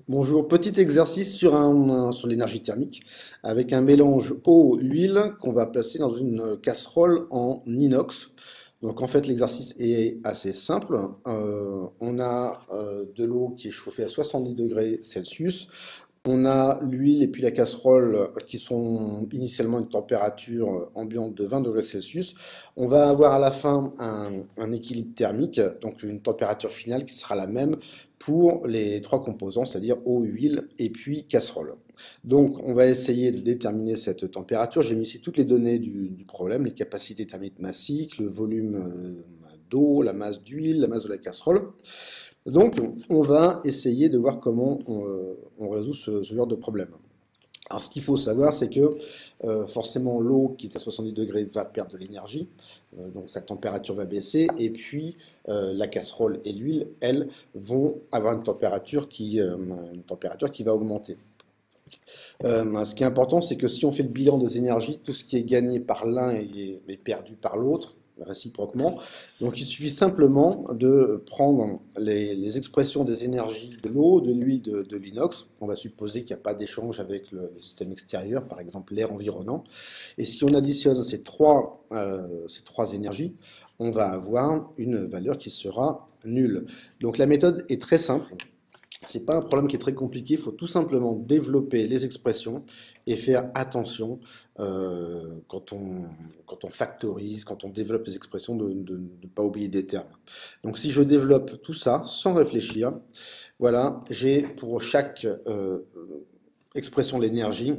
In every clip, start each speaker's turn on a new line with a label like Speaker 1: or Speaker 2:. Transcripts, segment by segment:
Speaker 1: Bonjour, petit exercice sur l'énergie thermique avec un mélange eau-huile qu'on va placer dans une casserole en inox. Donc en fait l'exercice est assez simple. On a de l'eau qui est chauffée à 70 degrés Celsius. On a l'huile et puis la casserole qui sont initialement une température ambiante de 20 degrés Celsius. On va avoir à la fin un équilibre thermique, donc une température finale qui sera la même pour les trois composants, c'est-à-dire eau, huile et puis casserole. Donc on va essayer de déterminer cette température. J'ai mis ici toutes les données du problème, les capacités thermiques massiques, le volume d'eau, la masse d'huile, la masse de la casserole. Donc, on va essayer de voir comment on résout ce genre de problème. Alors, ce qu'il faut savoir, c'est que forcément l'eau qui est à 70 degrés va perdre de l'énergie, donc sa température va baisser, et puis la casserole et l'huile, elles, vont avoir une température qui va augmenter. Ce qui est important, c'est que si on fait le bilan des énergies, tout ce qui est gagné par l'un est perdu par l'autre, réciproquement. Donc il suffit simplement de prendre les expressions des énergies de l'eau, de l'huile, de l'inox. On va supposer qu'il n'y a pas d'échange avec le système extérieur, par exemple l'air environnant. Et si on additionne ces trois énergies, on va avoir une valeur qui sera nulle. Donc la méthode est très simple. C'est pas un problème qui est très compliqué, il faut tout simplement développer les expressions et faire attention quand on factorise, quand on développe les expressions, de ne pas oublier des termes. Donc si je développe tout ça sans réfléchir, voilà, j'ai pour chaque expression de l'énergie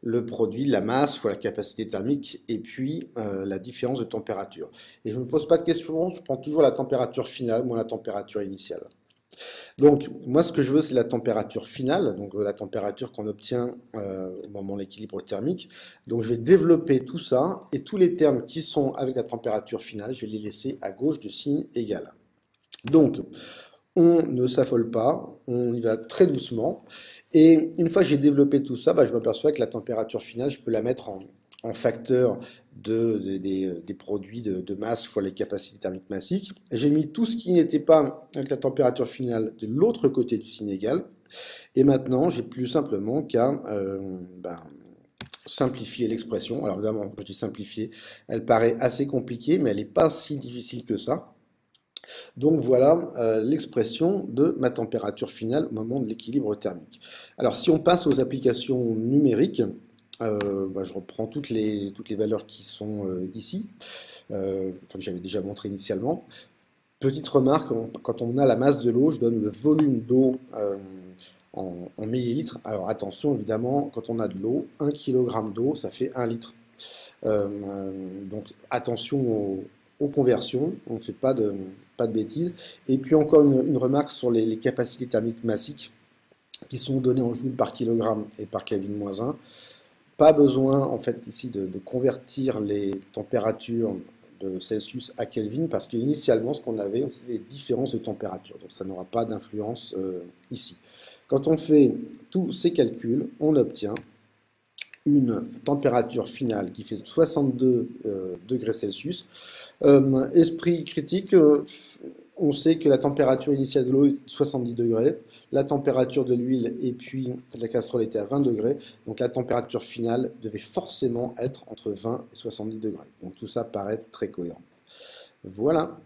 Speaker 1: le produit, la masse fois la capacité thermique et puis la différence de température. Et je ne me pose pas de questions, je prends toujours la température finale, moins la température initiale. Donc, moi, ce que je veux, c'est la température finale, donc la température qu'on obtient au moment de l'équilibre thermique. Donc, je vais développer tout ça, et tous les termes qui sont avec la température finale, je vais les laisser à gauche de signe égal. Donc, on ne s'affole pas, on y va très doucement. Et une fois que j'ai développé tout ça, bah, je m'aperçois que la température finale, je peux la mettre en facteur des produits de masse fois les capacités thermiques massiques. J'ai mis tout ce qui n'était pas avec la température finale de l'autre côté du signe égal. Et maintenant, j'ai plus simplement qu'à simplifier l'expression. Alors évidemment, quand je dis simplifier, elle paraît assez compliquée, mais elle n'est pas si difficile que ça. Donc voilà l'expression de ma température finale au moment de l'équilibre thermique. Alors si on passe aux applications numériques, je reprends toutes les valeurs qui sont ici, que j'avais déjà montré initialement. Petite remarque, quand on a la masse de l'eau, je donne le volume d'eau en millilitres. Alors attention, évidemment, quand on a de l'eau, 1 kg d'eau, ça fait 1 litre. Donc attention aux conversions, on ne fait pas de bêtises. Et puis encore une remarque sur les capacités thermiques massiques qui sont données en joules par kilogramme et par Kelvin-1. Pas besoin en fait ici de convertir les températures de Celsius à Kelvin parce qu'initialement ce qu'on avait c'était des différences de température, donc ça n'aura pas d'influence ici. Quand on fait tous ces calculs, on obtient une température finale qui fait 62 degrés Celsius. Esprit critique, on sait que la température initiale de l'eau est 70 degrés, la température de l'huile et puis de la casserole était à 20 degrés, donc la température finale devait forcément être entre 20 et 70 degrés. Donc tout ça paraît très cohérent. Voilà.